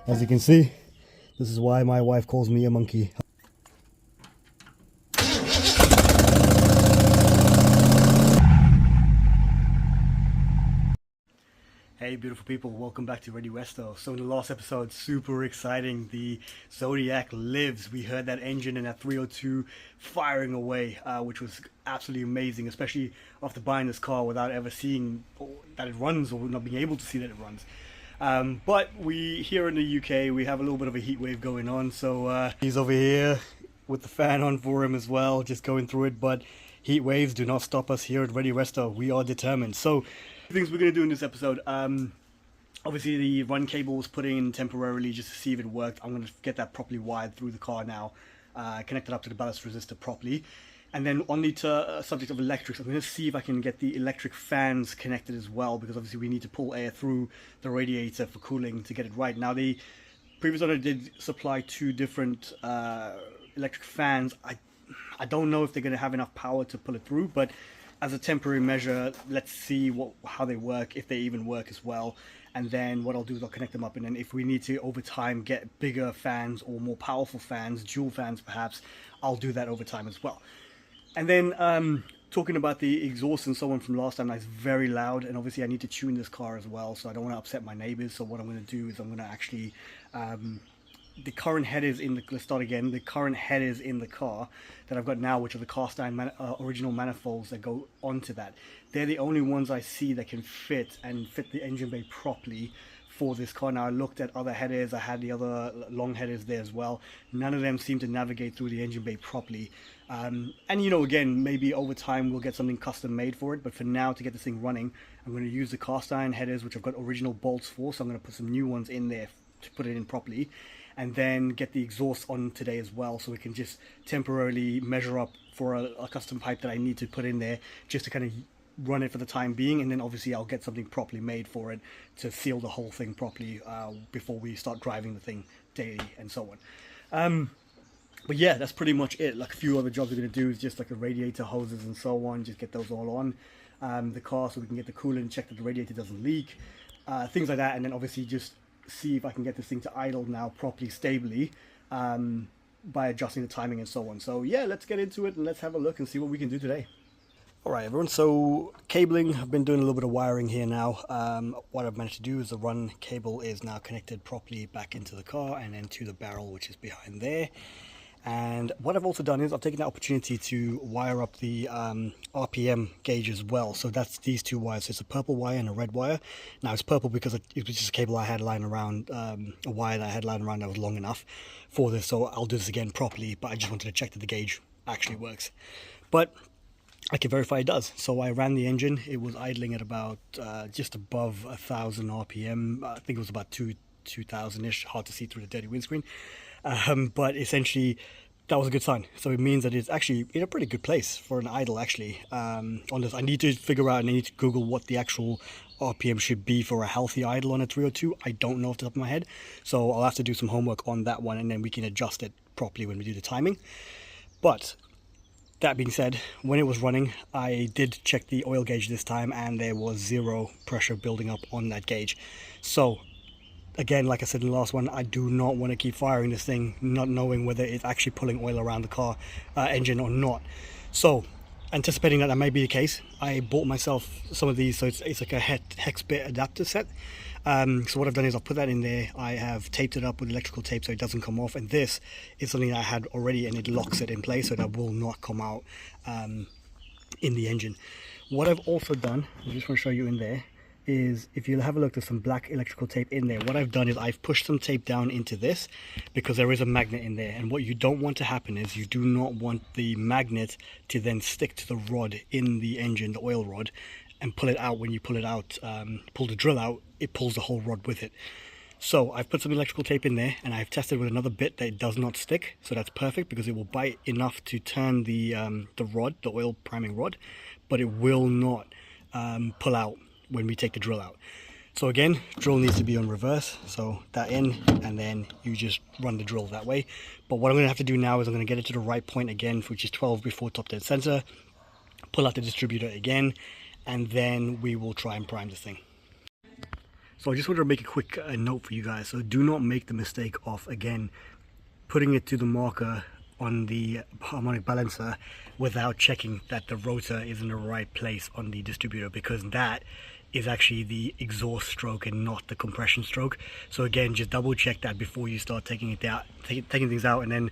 As you can see, this is why my wife calls me a monkey. Hey beautiful people, welcome back to Ready Westo. So in the last episode, super exciting, the Zodiac lives. We heard that engine and that 302 firing away, which was absolutely amazing, especially after buying this car without ever seeing that it runs or not being able to see that it runs. But we here in the UK, we have a little bit of a heat wave going on, so he's over here with the fan on for him as well, just going through it. But heat waves do not stop us here at Ready Westo. We are determined. So things we're going to do in this episode, obviously the run cable was put in temporarily just to see if it worked. I'm going to get that properly wired through the car now, connected up to the ballast resistor properly. And then on the subject of electrics, I'm going to see if I can get the electric fans connected as well, because obviously we need to pull air through the radiator for cooling to get it right. Now the previous owner did supply two different electric fans. I don't know if they're going to have enough power to pull it through, but as a temporary measure, let's see how they work, if they even work as well. And then what I'll do is I'll connect them up, and then if we need to over time get bigger fans or more powerful fans, dual fans perhaps, I'll do that over time as well. And then talking about the exhaust and so on from last time, that's very loud, and obviously I need to tune this car as well, so I don't want to upset my neighbors. So what I'm going to do is I'm going to actually the current headers in the, let's start again, the current headers in the car that I've got now, which are the cast iron original manifolds that go onto that, they're the only ones I see that can fit the engine bay properly for this car. Now I looked at other headers, I had the other long headers there as well, none of them seem to navigate through the engine bay properly. And you know, again, maybe over time we'll get something custom made for it, but for now, to get this thing running, I'm going to use the cast iron headers, which I've got original bolts for, so I'm going to put some new ones in there to put it in properly, and then get the exhaust on today as well, so we can just temporarily measure up for a custom pipe that I need to put in there just to kind of run it for the time being. And then obviously I'll get something properly made for it to seal the whole thing properly before we start driving the thing daily and so on. But yeah, that's pretty much it. Like a few other jobs we're going to do is just like the radiator hoses and so on, just get those all on the car so we can get the coolant, check that the radiator doesn't leak, things like that. And then obviously just see if I can get this thing to idle now properly, stably, by adjusting the timing and so on. So yeah, let's get into it and let's have a look and see what we can do today. Alright everyone, so cabling, I've been doing a little bit of wiring here now. What I've managed to do is the run cable is now connected properly back into the car and then to the barrel, which is behind there. And what I've also done is I've taken the opportunity to wire up the RPM gauge as well. So that's these two wires. So it's a purple wire and a red wire. Now it's purple because it was just a cable I had lying around, a wire that I had lying around that was long enough for this. So I'll do this again properly, but I just wanted to check that the gauge actually works. But I can verify it does. So I ran the engine. It was idling at about just above 1,000 RPM. I think it was about 2,000-ish. Hard to see through the dirty windscreen. But essentially that was a good sign. So it means that it's actually in a pretty good place for an idle actually. On this, I need to figure out and I need to Google what the actual RPM should be for a healthy idle on a 302. I don't know off the top of my head. So I'll have to do some homework on that one, and then we can adjust it properly when we do the timing. But that being said, when it was running, I did check the oil gauge this time and there was zero pressure building up on that gauge. So again, like I said in the last one, I do not want to keep firing this thing not knowing whether it's actually pulling oil around the car engine or not. So anticipating that may be the case, I bought myself some of these. So it's like a hex bit adapter set. So what I've done is I've put that in there. I have taped it up with electrical tape so it doesn't come off, and this is something that I had already and it locks it in place so that will not come out in the engine. What I've also done, I just want to show you in there, is if you have a look, there's some black electrical tape in there. What I've done is I've pushed some tape down into this because there is a magnet in there, and what you don't want to happen is you do not want the magnet to then stick to the rod in the engine, the oil rod, and pull it out. When you pull it out, pull the drill out, it pulls the whole rod with it. So I've put some electrical tape in there and I've tested with another bit that it does not stick, so that's perfect because it will bite enough to turn the rod, the oil priming rod, but it will not pull out when we take the drill out. So again, drill needs to be on reverse, so that in, and then you just run the drill that way. But what I'm going to have to do now is I'm going to get it to the right point again, which is 12 before top dead center, pull out the distributor again, and then we will try and prime this thing. So I just wanted to make a quick note for you guys. So do not make the mistake of, again, putting it to the marker on the harmonic balancer without checking that the rotor is in the right place on the distributor, because that is actually the exhaust stroke and not the compression stroke. So again, just double check that before you start taking things out, and then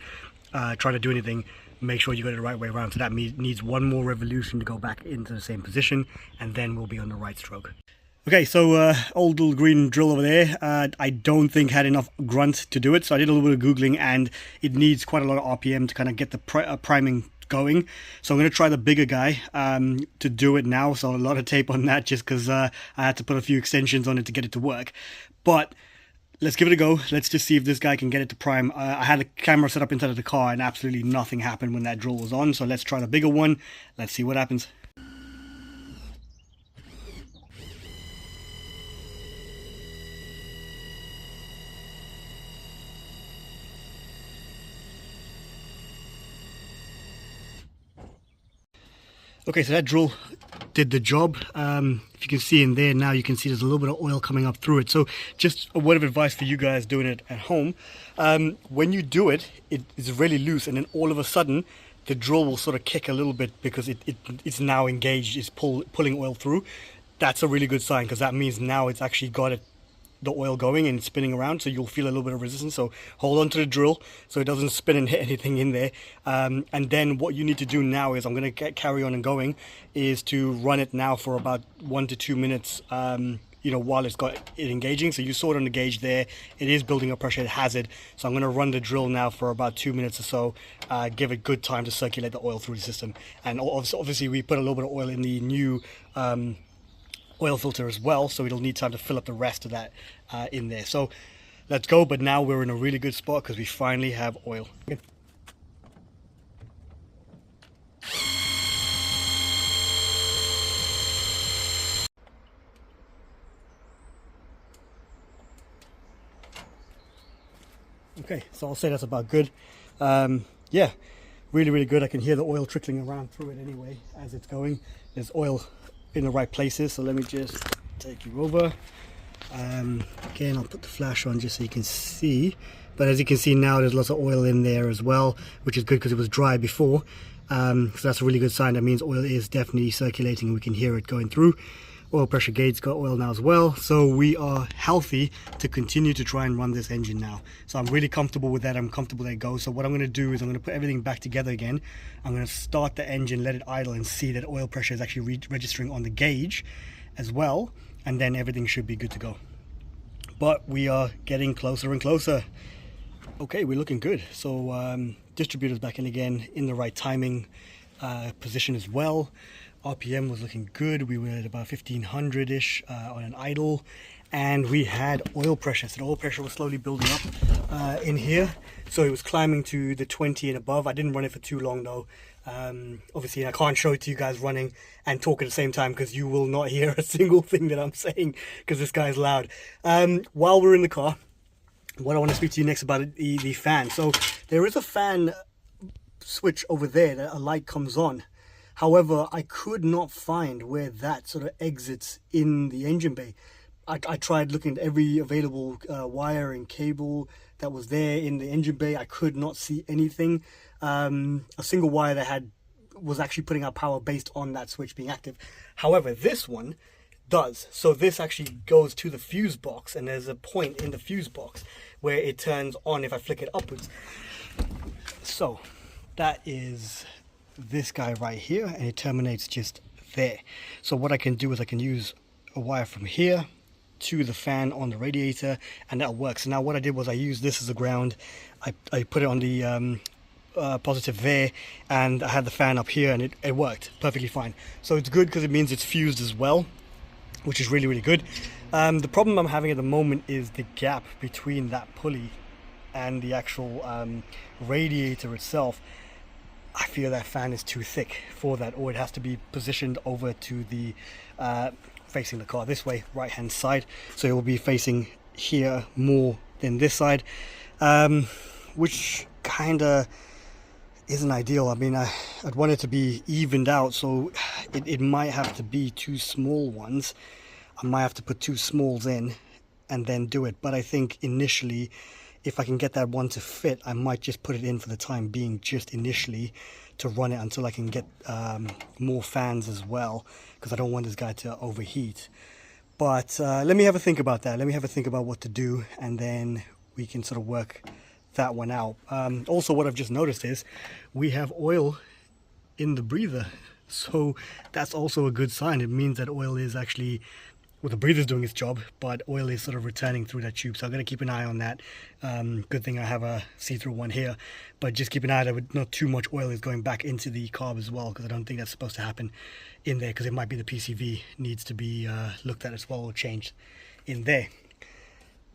try to do anything. Make sure you got it the right way around. So that needs one more revolution to go back into the same position, and then we'll be on the right stroke. Okay, so old little green drill over there, I don't think had enough grunt to do it, so I did a little bit of Googling, and it needs quite a lot of RPM to kind of get the priming going. So I'm going to try the bigger guy to do it now, so a lot of tape on that just because I had to put a few extensions on it to get it to work. But let's give it a go. Let's just see if this guy can get it to prime. I had a camera set up inside of the car and absolutely nothing happened when that drill was on, so let's try the bigger one. Let's see what happens. Okay, so that drill did the job. If you can see in there now, you can see there's a little bit of oil coming up through it. So just a word of advice for you guys doing it at home. When you do it, it is really loose, and then all of a sudden the drill will sort of kick a little bit because it's now engaged, it's pulling oil through. That's a really good sign, because that means now it's actually got the oil going and spinning around, so you'll feel a little bit of resistance. So hold on to the drill so it doesn't spin and hit anything in there, and then what you need to do now is, I'm going to carry on and going, is to run it now for about 1 to 2 minutes, you know, while it's got it engaging. So you saw it on the gauge there, it is building up pressure, it has it. So I'm going to run the drill now for about 2 minutes or so, give it good time to circulate the oil through the system. And obviously we put a little bit of oil in the new oil filter as well, so it'll need time to fill up the rest of that in there. So let's go. But now we're in a really good spot because we finally have oil. Okay, so I'll say that's about good. Yeah, really good. I can hear the oil trickling around through it anyway as it's going. There's oil in the right places, so let me just take you over. Again, I'll put the flash on just so you can see, but as you can see now, there's lots of oil in there as well, which is good because it was dry before. So that's a really good sign. That means oil is definitely circulating, and we can hear it going through. Oil pressure gaug's got oil now as well, so we are healthy to continue to try and run this engine now. So I'm really comfortable with that. I'm comfortable that it goes. So what I'm going to do is I'm going to put everything back together again. I'm going to start the engine, let it idle, and see that oil pressure is actually registering on the gauge as well, and then everything should be good to go. But we are getting closer and closer. Okay, we're looking good. So distributor's back in again, in the right timing position as well. RPM was looking good. We were at about 1500-ish on an idle, and we had oil pressure. So the oil pressure was slowly building up in here. So it was climbing to the 20 and above. I didn't run it for too long though. Obviously I can't show it to you guys running and talk at the same time, because you will not hear a single thing that I'm saying because this guy's loud. While we're in the car, what I want to speak to you next about the fan. So there is a fan switch over there that a light comes on. However, I could not find where that sort of exits in the engine bay. I tried looking at every available wire and cable that was there in the engine bay. I could not see anything. A single wire that was actually putting out power based on that switch being active. However, this one does. So this actually goes to the fuse box, and there's a point in the fuse box where it turns on if I flick it upwards. So that is this guy right here, and it terminates just there. So what I can do is I can use a wire from here to the fan on the radiator, and that'll work. So now what I did was I used this as a ground. I put it on the positive there, and I had the fan up here, and it worked perfectly fine. So it's good because it means it's fused as well, which is really good. The problem I'm having at the moment is the gap between that pulley and the actual radiator itself. I feel that fan is too thick for that, or it has to be positioned over to the facing the car this way, right hand side, so it will be facing here more than this side, which kind of isn't ideal. I mean, I'd want it to be evened out, so it might have to be two small ones. I might have to put two smalls in and then do it. But I think initially, if I can get that one to fit, I might just put it in for the time being, just initially, to run it until I can get more fans as well, because I don't want this guy to overheat. But let me have a think about that. Let me have a think about what to do, and then we can sort of work that one out. Also, what I've just noticed is we have oil in the breather, so that's also a good sign. It means that oil is actually, well, the breather's doing its job, but oil is sort of returning through that tube. So I'm going to keep an eye on that. Good thing I have a see-through one here, but just keep an eye that not too much oil is going back into the carb as well, because I don't think that's supposed to happen in there, because it might be the PCV needs to be looked at as well or changed in there.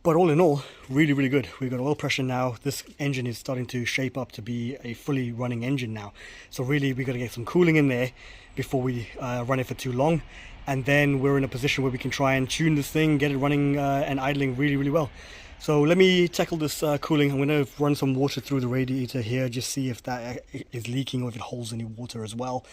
But all in all, really, really good. We've got oil pressure now. This engine is starting to shape up to be a fully running engine now. So really, we've got to get some cooling in there before we run it for too long. And then we're in a position where we can try and tune this thing, get it running and idling really, really well. So let me tackle this cooling. I'm going to run some water through the radiator here, just see if that is leaking or if it holds any water as well.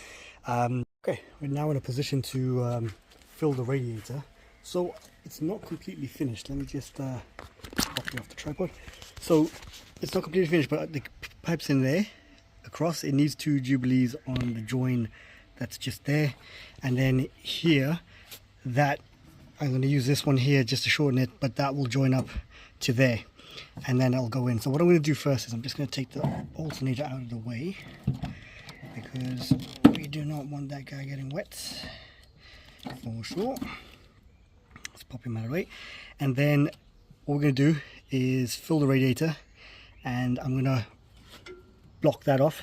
Okay, we're now in a position to fill the radiator. So it's not completely finished. Let me just pop it off the tripod. So it's not completely finished, but the pipe's in there across. It needs 2 jubilees on the join that's just there. And then here, that I'm going to use this one here just to shorten it, but that will join up to there. And then I'll go in. So what I'm going to do first is I'm just going to take the alternator out of the way, because we do not want that guy getting wet, for sure. Let's pop him out of the way. And then what we're going to do is fill the radiator, and I'm going to block that off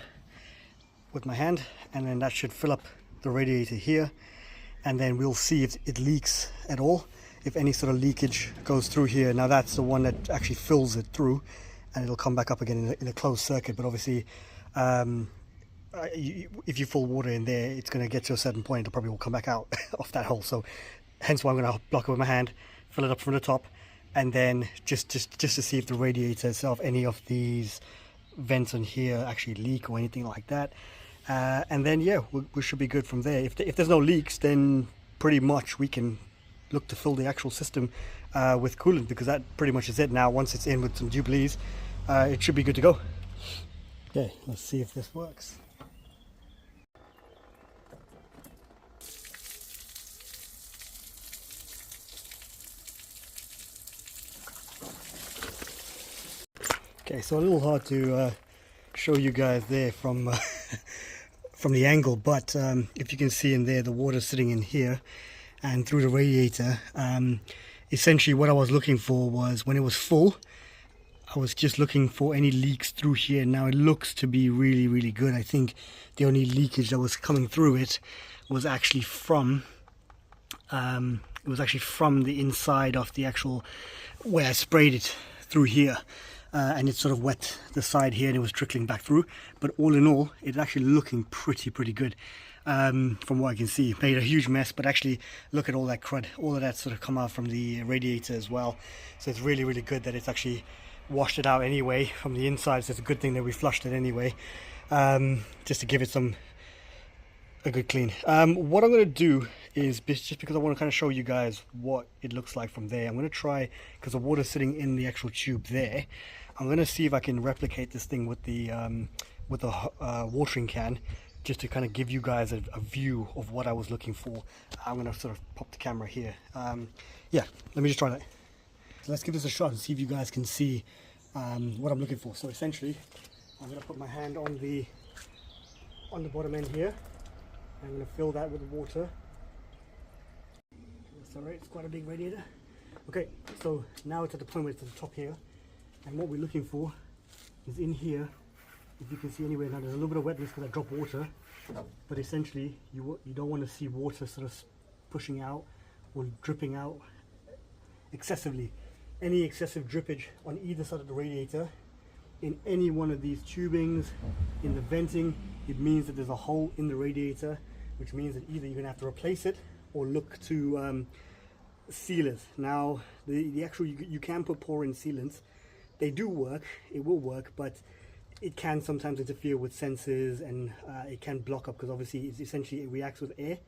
with my hand, and then that should fill up the radiator here. And then we'll see if it leaks at all, if any sort of leakage goes through here. Now that's the one that actually fills it through, and it'll come back up again in a closed circuit. But obviously if you fill water in there, it's going to get to a certain point, it probably will come back out off that hole. So hence why I'm going to block it with my hand, fill it up from the top, and then just to see if the radiator itself, any of these vents in here actually leak or anything like that. And then yeah, we should be good from there. If there's no leaks, then pretty much we can look to fill the actual system with coolant, because that pretty much is it now. Once it's in with some jubilees, it should be good to go. Okay, let's see if this works. Okay, so a little hard to show you guys there from from the angle, but if you can see in there, the water sitting in here and through the radiator. Essentially what I was looking for was, when it was full, I was just looking for any leaks through here. Now it looks to be really, really good. I think the only leakage that was coming through it was actually from the inside of the actual, where I sprayed it through here. And it sort of wet the side here, and it was trickling back through. But all in all, it's actually looking pretty good from what I can see. Made a huge mess, but actually look at all that crud, all of that sort of come out from the radiator as well. So it's really, really good that it's actually washed it out anyway from the inside. So it's a good thing that we flushed it anyway, just to give it a good clean. What I'm going to do is, just because I want to kind of show you guys what it looks like from there, I'm going to try, because the water's sitting in the actual tube there, I'm going to see if I can replicate this thing with the watering can, just to kind of give you guys a view of what I was looking for. I'm going to sort of pop the camera here. Yeah, let me just try that. So let's give this a shot and see if you guys can see what I'm looking for. So essentially, I'm going to put my hand on the bottom end here. I'm going to fill that with water. That's alright, it's quite a big radiator. Okay, so now it's at the point where it's at the top here. And what we're looking for is in here, if you can see anywhere. Now there's a little bit of wetness because I dropped water, but essentially you don't want to see water sort of pushing out or dripping out excessively. Any excessive drippage on either side of the radiator, in any one of these tubings, in the venting, it means that there's a hole in the radiator, which means that either you're going to have to replace it or look to sealers. Now the actual, you can put pour-in sealants. They do work, it will work, but it can sometimes interfere with sensors, and it can block up, because obviously it reacts with air.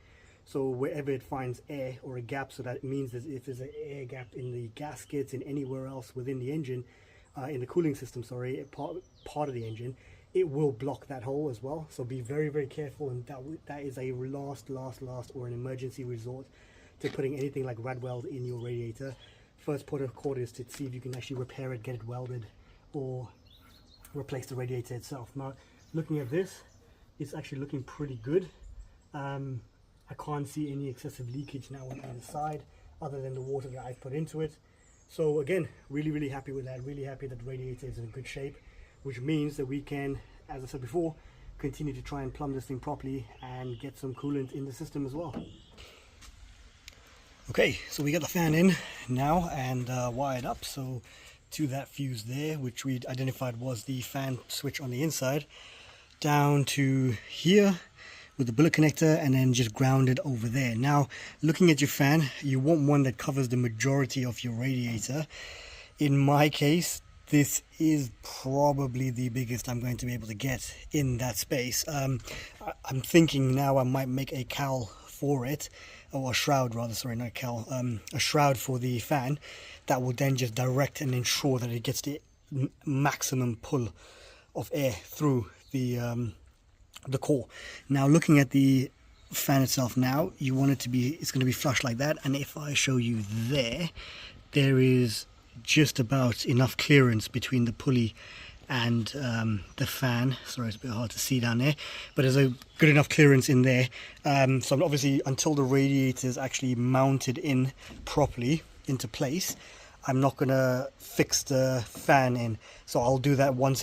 So wherever it finds air or a gap, so that means that if there's an air gap in the gaskets and anywhere else within the engine, in the cooling system, sorry, part of the engine, it will block that hole as well. So be very, very careful, and that is a last or an emergency resort to putting anything like rad weld in your radiator. First port of call is to see if you can actually repair it, get it welded, or replace the radiator itself. Now, looking at this, it's actually looking pretty good. I can't see any excessive leakage now on either side, other than the water that I've put into it. So again, really happy with that. Really happy that the radiator is in good shape, which means that we can, as I said before, continue to try and plumb this thing properly and get some coolant in the system as well. Okay, so we got the fan in now and wired up, so to that fuse there, which we identified was the fan switch on the inside, down to here with the bullet connector, and then just grounded over there. Now, looking at your fan, you want one that covers the majority of your radiator. In my case, this is probably the biggest I'm going to be able to get in that space. I'm thinking now I might make a cowl for it, or a shroud rather, sorry, not a cowl, a shroud for the fan that will then just direct and ensure that it gets the maximum pull of air through the core. Now, looking at the fan itself now, you want it to be, it's going to be flush like that, and if I show you there is just about enough clearance between the pulley and the fan. Sorry, it's a bit hard to see down there, but there's a good enough clearance in there. So obviously, until the radiator is actually mounted in properly into place, I'm not gonna fix the fan in. So I'll do that once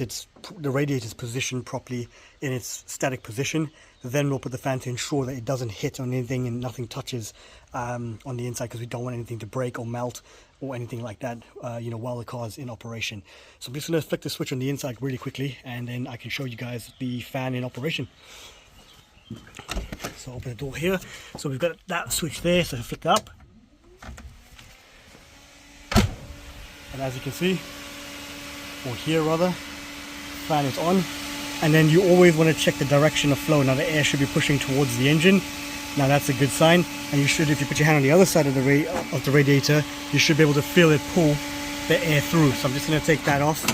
the radiator is positioned properly in its static position. Then we'll put the fan to ensure that it doesn't hit on anything and nothing touches on the inside, because we don't want anything to break or melt or anything like that, you know, while the car's in operation. So I'm just going to flick the switch on the inside really quickly, and then I can show you guys the fan in operation. So open the door here. So we've got that switch there, so flick it up. And as you can see, or here rather, fan is on. And then you always want to check the direction of flow. Now the air should be pushing towards the engine. Now that's a good sign. And you should, if you put your hand on the other side of the radiator, you should be able to feel it pull the air through. So I'm just going to take that off.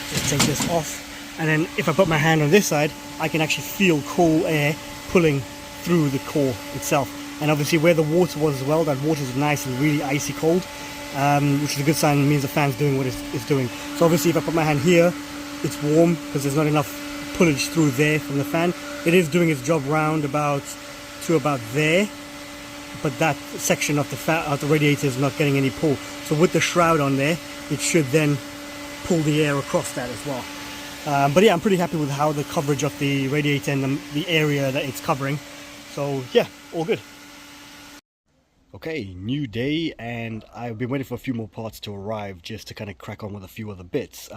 Just take this off. And then if I put my hand on this side, I can actually feel cool air pulling through the core itself. And obviously where the water was as well, that water is nice and really icy cold, which is a good sign. It means the fan's doing what it's doing. So obviously if I put my hand here, it's warm because there's not enough pullage through there from the fan. It is doing its job round about there, but that section of the radiator is not getting any pull. So with the shroud on there, it should then pull the air across that as well. But yeah, I'm pretty happy with how the coverage of the radiator and the area that it's covering. So yeah, all good. Okay, new day, and I've been waiting for a few more parts to arrive just to kind of crack on with a few other bits.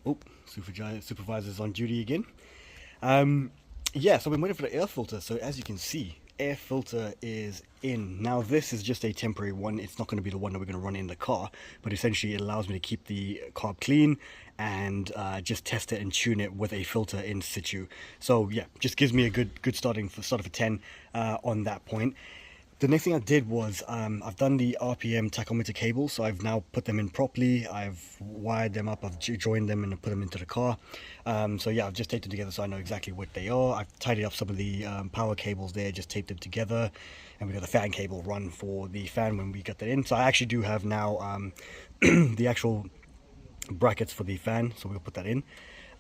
Oh, supervisor's on duty again. Yeah, so I've been waiting for the air filter. So as you can see, air filter is in. Now this is just a temporary one. It's not going to be the one that we're going to run in the car, but essentially it allows me to keep the carb clean and just test it and tune it with a filter in situ. So yeah, just gives me a good start for 10 on that point. The next thing I did was I've done the RPM tachometer cables, so I've now put them in properly. I've wired them up, I've joined them and put them into the car. So yeah, I've just taped them together so I know exactly what they are. I've tidied up some of the power cables there, just taped them together, and we got the fan cable run for the fan when we got that in. So I actually do have now the actual brackets for the fan, so we'll put that in.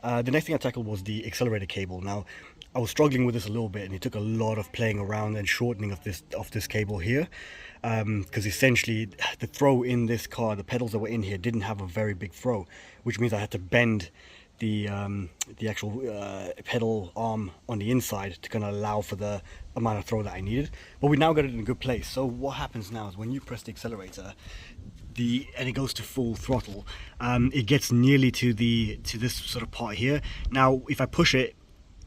The next thing I tackled was the accelerator cable. Now I was struggling with this a little bit, and it took a lot of playing around and shortening of this cable here, because essentially the throw in this car, the pedals that were in here didn't have a very big throw, which means I had to bend the actual pedal arm on the inside to kind of allow for the amount of throw that I needed. But we now got it in a good place. So what happens now is when you press the accelerator, and it goes to full throttle, it gets nearly to this sort of part here. Now if I push it,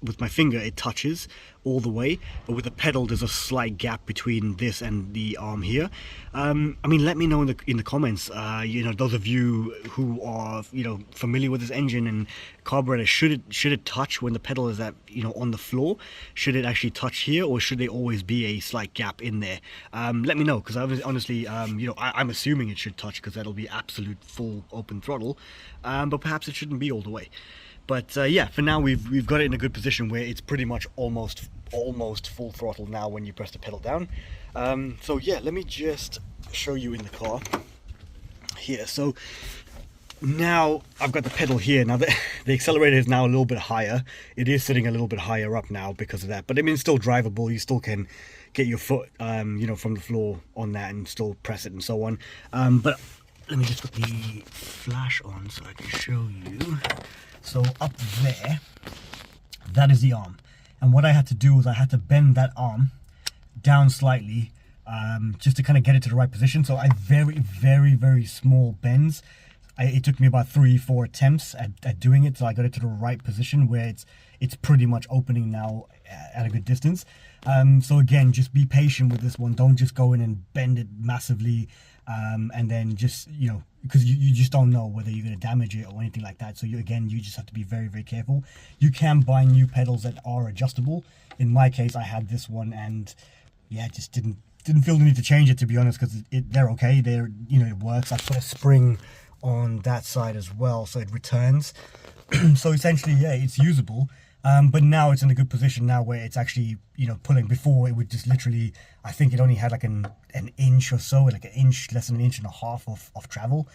with my finger it touches all the way, but with the pedal there's a slight gap between this and the arm here. I mean, let me know in the comments, you know, those of you who are, you know, familiar with this engine and carburetor, should it touch when the pedal is at, you know, on the floor? Should it actually touch here, or should there always be a slight gap in there? Let me know, because honestly, you know, I'm assuming it should touch because that'll be absolute full open throttle, but perhaps it shouldn't be all the way. But yeah, for now we've got it in a good position where it's pretty much almost full throttle now when you press the pedal down. So yeah, let me just show you in the car here. So now I've got the pedal here. Now the accelerator is now a little bit higher. It is sitting a little bit higher up now because of that, but I mean, it's still drivable. You still can get your foot you know, from the floor on that and still press it and so on. But let me just put the flash on so I can show you. So up there, that is the arm. And what I had to do was I had to bend that arm down slightly just to kind of get it to the right position. So I very small bends. It took me about 3-4 attempts at doing it, so I got it to the right position where it's pretty much opening now at a good distance. So again, just be patient with this one. Don't just go in and bend it massively and then just, you know, because you just don't know whether you're going to damage it or anything like that. So you just have to be very careful. You can buy new pedals that are adjustable. In my case, I had this one, and yeah, just didn't feel the need to change it, to be honest, because they're okay. You know, it works. I put a spring on that side as well, so it returns. So essentially, yeah, it's usable. But now it's in a good position now where it's actually, you know, pulling. Before it would just literally, I think it only had like an inch or so, like an inch, less than an inch and a half of travel,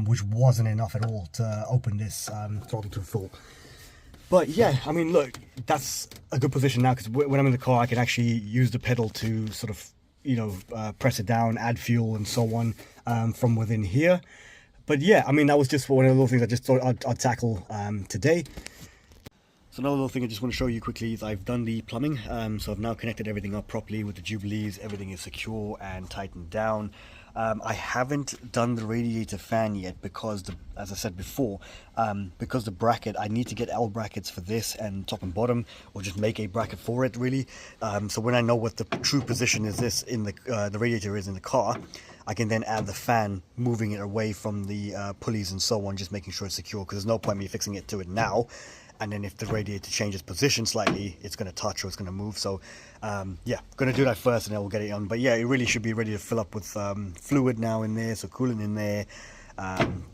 which wasn't enough at all to open this throttle to full. But yeah, I mean, look, that's a good position now, because when I'm in the car, I can actually use the pedal to sort of, you know, press it down, add fuel and so on from within here. But yeah, I mean, that was just one of the little things I just thought I'd tackle today. So another little thing I just want to show you quickly is I've done the plumbing. So I've now connected everything up properly with the Jubilees. Everything is secure and tightened down. I haven't done the radiator fan yet because, as I said before, because the bracket, I need to get L brackets for this and top and bottom, or just make a bracket for it really. So when I know what the true position is this in the radiator is in the car, I can then add the fan, moving it away from the pulleys and so on, just making sure it's secure, because there's no point me fixing it to it now. And then if the radiator changes position slightly, it's going to touch or it's going to move. So yeah, going to do that first and then we'll get it on. But yeah, it really should be ready to fill up with fluid now in there, so coolant in there,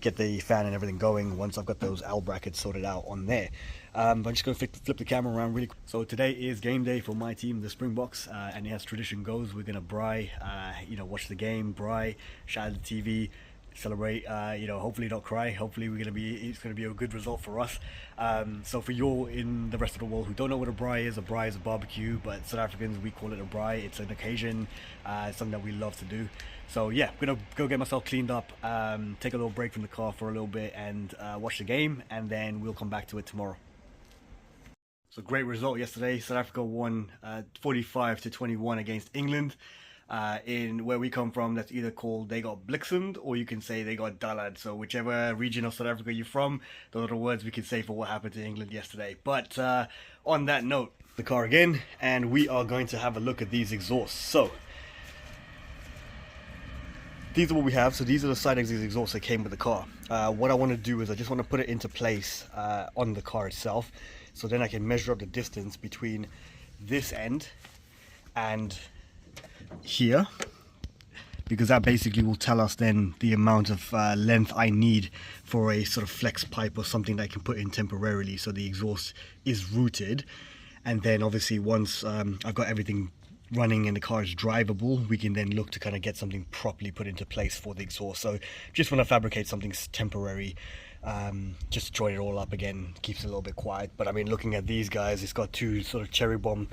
get the fan and everything going once I've got those L brackets sorted out on there. I'm just going to flip the camera around really quick. So today is game day for my team, the Springboks, and as tradition goes, we're going to braai, you know, watch the game, braai, shout at the TV, celebrate, you know, hopefully not cry. Hopefully it's going to be a good result for us. So for you in the rest of the world who don't know what a braai is a barbecue, but South Africans, we call it a braai. It's an occasion, something that we love to do. So yeah, I'm gonna go get myself cleaned up, take a little break from the car for a little bit, and watch the game, and then we'll come back to it tomorrow. So great result yesterday. South Africa won 45-21 against England. In where we come from, that's either called they got bliksemed, or you can say they got dullad. So whichever region of South Africa you're from, those are the words we can say for what happened to England yesterday. But on that note, the car again, and we are going to have a look at these exhausts. So these are what we have. So these are the side exit exhausts that came with the car. What I want to do is I just want to put it into place on the car itself, so then I can measure up the distance between this end and here, because that basically will tell us then the amount of length I need for a sort of flex pipe or something that I can put in temporarily, so the exhaust is routed. And then obviously once I've got everything running and the car is drivable, we can then look to kind of get something properly put into place for the exhaust. So just want to fabricate something temporary, just to join it all up again, keeps it a little bit quiet. But I mean, looking at these guys, it's got two sort of cherry bomb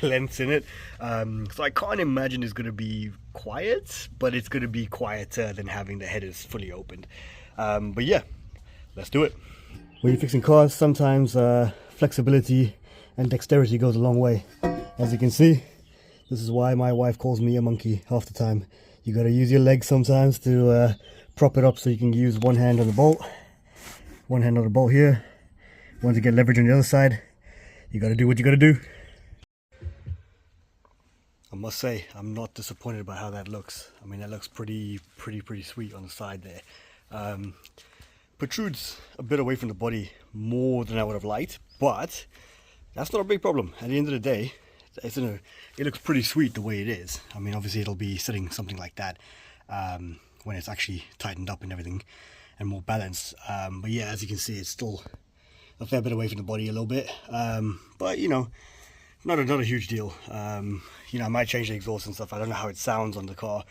lengths in it, so I can't imagine it's going to be quiet, but it's going to be quieter than having the headers fully opened. But yeah, let's do it. When you're fixing cars, sometimes flexibility and dexterity goes a long way. As you can see, this is why my wife calls me a monkey half the time. You got to use your legs sometimes to prop it up, so you can use one hand on the bolt, one hand on the bolt here. Want to get leverage on the other side, You gotta do what you gotta do. I must say, I'm not disappointed by how that looks. I mean, that looks pretty sweet on the side there. Protrudes a bit away from the body more than I would have liked, but that's not a big problem. At the end of the day, it looks pretty sweet the way it is. I mean, obviously it'll be sitting something like that when it's actually tightened up and everything and more balanced. But yeah, as you can see, it's still a fair bit away from the body a little bit. But you know, not a huge deal. You know, I might change the exhaust and stuff. I don't know how it sounds on the car.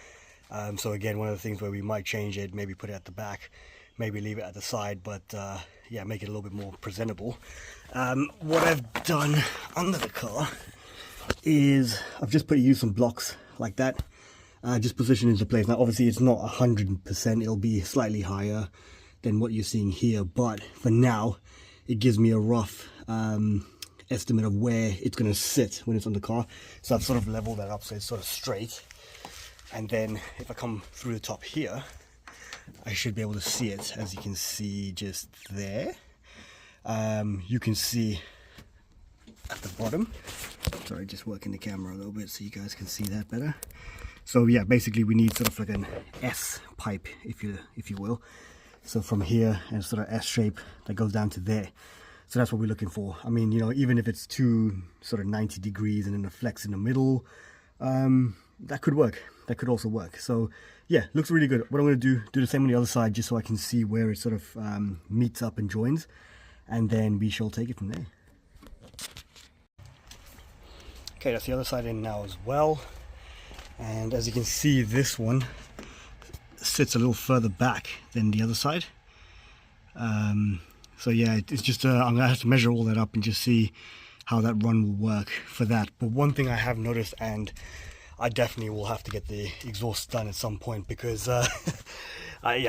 So again, one of the things where we might change it, maybe put it at the back, maybe leave it at the side, but yeah, make it a little bit more presentable. What I've done under the car is I've just used some blocks like that, just positioned into place. Now obviously it's not 100%, it'll be slightly higher than what you're seeing here, but for now it gives me a rough estimate of where it's going to sit when it's on the car. So I've sort of leveled that up so it's sort of straight, and then if I come through the top here, I should be able to see it. As you can see just there, you can see at the bottom, sorry, just working the camera a little bit so you guys can see that better. So yeah, basically we need sort of like an S pipe, if you will. So from here, and sort of S shape that goes down to there. So that's what we're looking for. I mean, you know, even if it's two sort of 90 degrees and then a flex in the middle, that could work. That could also work. So yeah, looks really good. What I'm going to do the same on the other side, just so I can see where it sort of meets up and joins, and then we shall take it from there. Okay, that's the other side in now as well. And as you can see, this one sits a little further back than the other side. So yeah, it's just I'm gonna have to measure all that up and just see how that run will work for that. But one thing I have noticed, and I definitely will have to get the exhaust done at some point, because I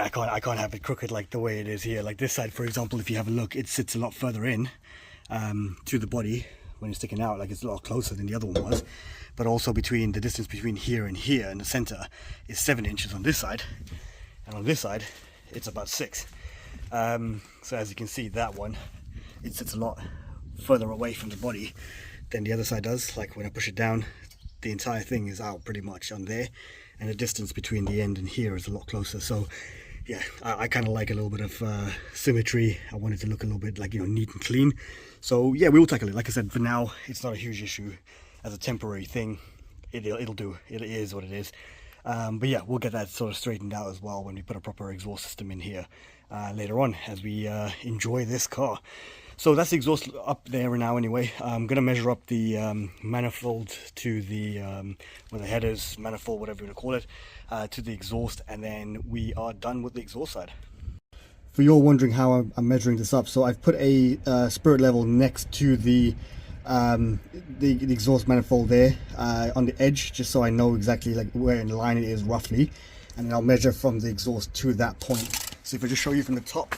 can't have it crooked like the way it is here. Like this side, for example, if you have a look, it sits a lot further in to the body when it's sticking out. Like it's a lot closer than the other one was. But also between the distance between here and here in the center is 7 inches on this side, and on this side it's about 6. So as you can see, that one, it sits a lot further away from the body than the other side does. Like when I push it down, the entire thing is out pretty much on there, and the distance between the end and here is a lot closer. So yeah, I kind of like a little bit of symmetry. I want it to look a little bit like, you know, neat and clean. So yeah, we will tackle it. Like I said, for now it's not a huge issue. As a temporary thing, it'll do. It is what it is. But yeah, we'll get that sort of straightened out as well when we put a proper exhaust system in here later on as we enjoy this car. So that's the exhaust up there now anyway. I'm going to measure up the manifold to the, well, the headers, manifold, whatever you want to call it, to the exhaust, and then we are done with the exhaust side. For you're wondering how I'm measuring this up, so I've put a spirit level next to the exhaust manifold there on the edge, just so I know exactly like where in line it is roughly, and then I'll measure from the exhaust to that point. So if I just show you from the top,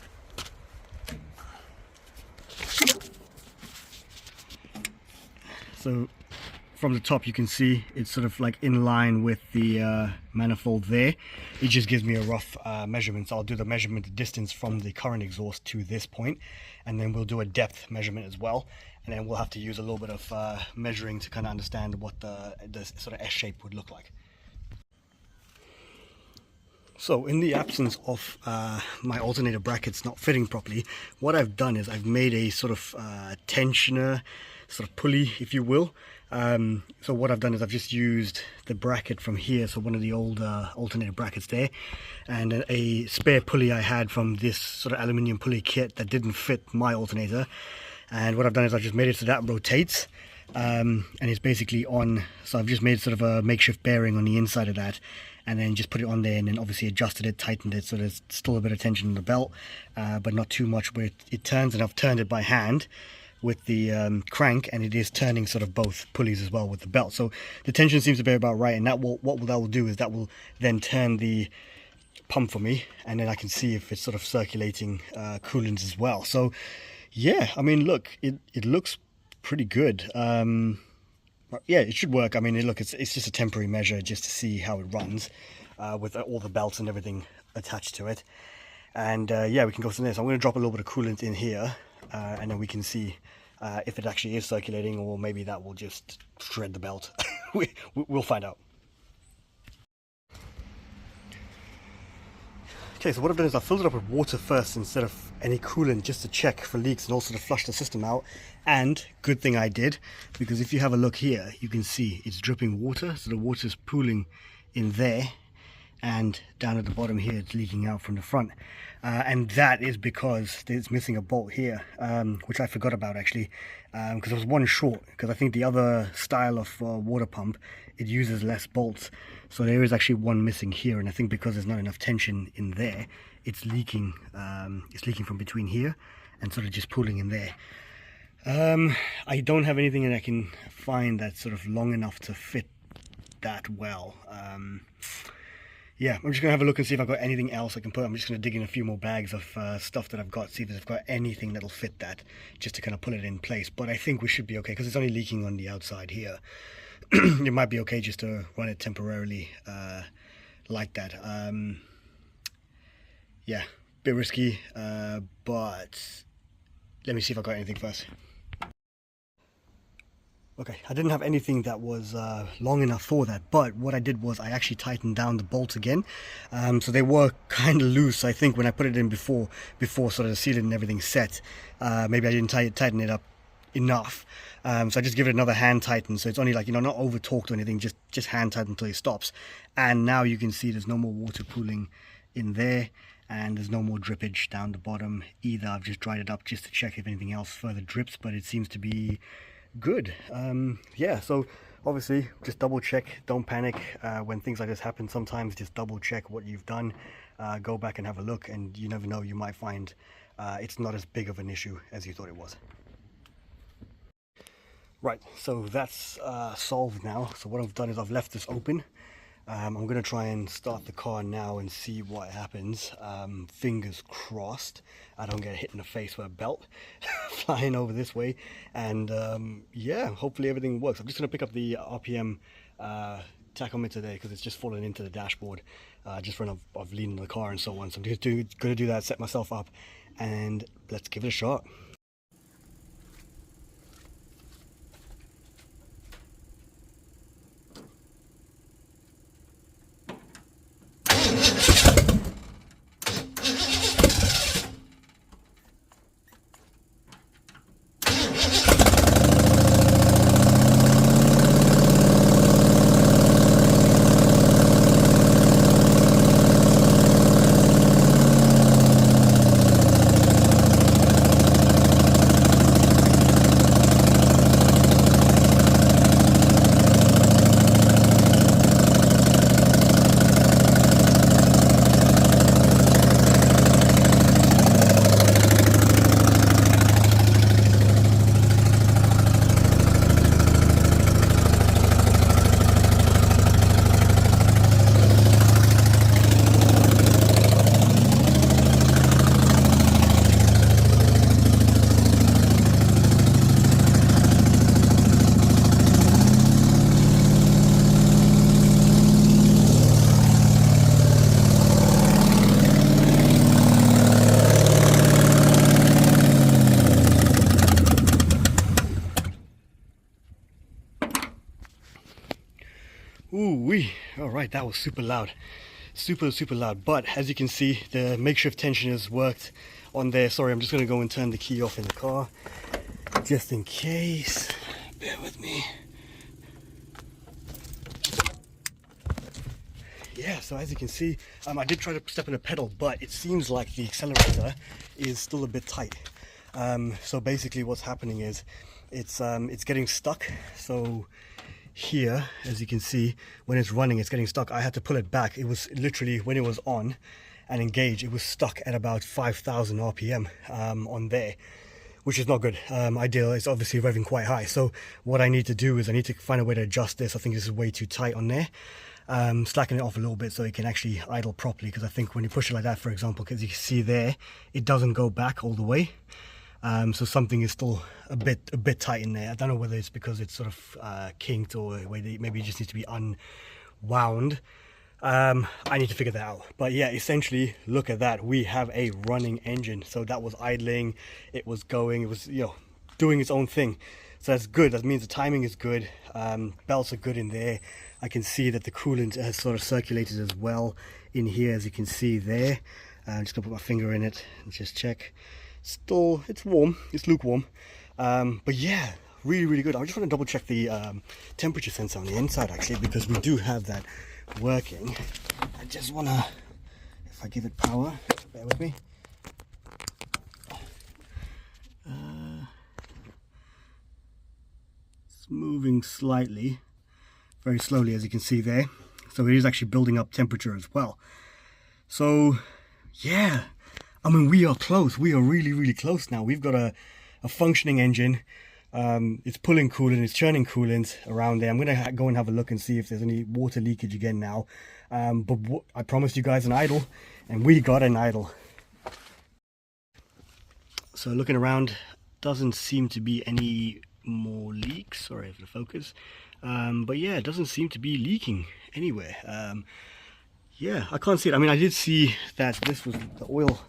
so from the top you can see it's sort of like in line with the manifold there. It just gives me a rough measurement. So I'll do the measurement distance from the current exhaust to this point, and then we'll do a depth measurement as well. And then we'll have to use a little bit of measuring to kind of understand what the sort of S shape would look like. So in the absence of my alternator brackets not fitting properly, what I've done is I've made a sort of tensioner, sort of pulley, if you will. So what I've done is I've just used the bracket from here, so one of the old alternator brackets there, and a spare pulley I had from this sort of aluminium pulley kit that didn't fit my alternator. And what I've done is I've just made it so that rotates, and it's basically on. So I've just made sort of a makeshift bearing on the inside of that, and then just put it on there, and then obviously adjusted it, tightened it, so there's still a bit of tension in the belt, but not too much where it turns. And I've turned it by hand with the crank, and it is turning sort of both pulleys as well with the belt. So the tension seems to be about right, and that will do is that will then turn the pump for me, and then I can see if it's sort of circulating coolant as well. So yeah, I mean, look, it looks pretty good. Yeah, it should work. I mean, look, it's just a temporary measure just to see how it runs with all the belts and everything attached to it. And yeah, we can go from there. So I'm going to drop a little bit of coolant in here, and then we can see if it actually is circulating, or maybe that will just shred the belt. We'll find out. Okay, so what I've done is I've filled it up with water first instead of any coolant, just to check for leaks and also to flush the system out. And good thing I did, because if you have a look here, you can see it's dripping water, so the water is pooling in there, and down at the bottom here it's leaking out from the front. And that is because it's missing a bolt here, which I forgot about actually, because there was one short, because I think the other style of water pump, it uses less bolts. So there is actually one missing here, and I think because there's not enough tension in there, it's leaking from between here and sort of just pooling in there. I don't have anything that I can find that's sort of long enough to fit that well. Yeah, I'm just gonna have a look and see if I've got anything else I can put. I'm just gonna dig in a few more bags of stuff that I've got, see if I've got anything that'll fit that, just to kind of put it in place. But I think we should be okay, because it's only leaking on the outside here. It might be okay just to run it temporarily like that. Yeah, bit risky, but let me see if I've got anything first. Okay, I didn't have anything that was long enough for that, but what I did was I actually tightened down the bolts again. So they were kind of loose, I think, when I put it in before sort of the sealant and everything set. Maybe I didn't tighten it up enough. So I just give it another hand tighten, so it's only like, you know, not over torqued or anything, just hand tighten until it stops. And now you can see there's no more water pooling in there, and there's no more drippage down the bottom either. I've just dried it up just to check if anything else further drips, but it seems to be good. Yeah, so obviously just double check, don't panic when things like this happen. Sometimes just double check what you've done, go back and have a look, and you never know, you might find it's not as big of an issue as you thought it was. Right, so that's solved now. So what I've done is I've left this open. I'm going to try and start the car now and see what happens. Fingers crossed I don't get hit in the face with a belt flying over this way. And yeah, hopefully everything works. I'm just going to pick up the RPM tachometer there, because it's just fallen into the dashboard just from of leaning the car and so on. So I'm just going to do that, set myself up, and let's give it a shot. Ooh-wee. All right, that was super loud. Super loud. But as you can see, the makeshift tensioners worked on there. Sorry, I'm just going to go and turn the key off in the car, just in case. Bear with me. Yeah, so as you can see, I did try to step in a pedal, but it seems like the accelerator is still a bit tight. So basically what's happening is it's getting stuck. So here, as you can see, when it's running, it's getting stuck. I had to pull it back. It was literally, when it was on and engaged, it was stuck at about 5,000 RPM on there, which is not good. Ideal, it's obviously revving quite high. So what I need to do is I need to find a way to adjust this. I think this is way too tight on there. Slacken it off a little bit so it can actually idle properly, because I think when you push it like that, for example, because you can see there, it doesn't go back all the way. So something is still a bit tight in there. I don't know whether it's because it's sort of kinked, or maybe it just needs to be unwound. I need to figure that out. But yeah, essentially, look at that. We have a running engine. So that was idling, it was going, it was, you know, doing its own thing. So that's good. That means the timing is good. Belts are good in there. I can see that the coolant has sort of circulated as well in here, as you can see there. I'm just gonna put my finger in it and just check. Still, it's warm, it's lukewarm. But yeah, really good. I just want to double check the temperature sensor on the inside actually, because we do have that working. I just want to, if I give it power, bear with me. It's moving slightly, very slowly, as you can see there. So it is actually building up temperature as well. So yeah, I mean, we are close. We are really close now. We've got a functioning engine. It's pulling coolant, it's churning coolant around there. I'm gonna go and have a look and see if there's any water leakage again now. But I promised you guys an idle, and we got an idle. So looking around, doesn't seem to be any more leaks. Sorry for the focus. But yeah, it doesn't seem to be leaking anywhere. Yeah, I can't see it. I mean, I did see that this was the oil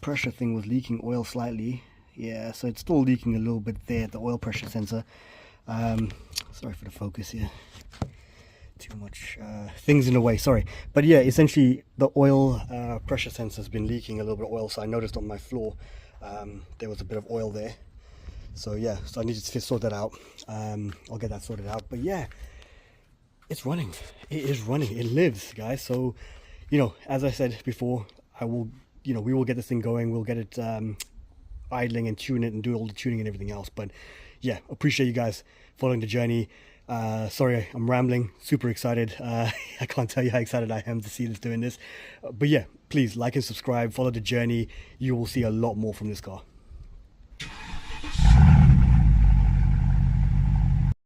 pressure thing was leaking oil slightly. Yeah, so it's still leaking a little bit there, the oil pressure sensor. Sorry for the focus here. Too much things in the way, sorry. But yeah, essentially the oil pressure sensor has been leaking a little bit of oil. So I noticed on my floor there was a bit of oil there. So yeah, so I need to sort that out. I'll get that sorted out. But yeah, it's running. It is running. It lives, guys. So, you know, as I said before, I will, you know, we will get this thing going. We'll get it idling and tune it and do all the tuning and everything else. But yeah, appreciate you guys following the journey. Sorry, I'm rambling. Super excited. I can't tell you how excited I am to see this doing this. But yeah, please like and subscribe. Follow the journey. You will see a lot more from this car.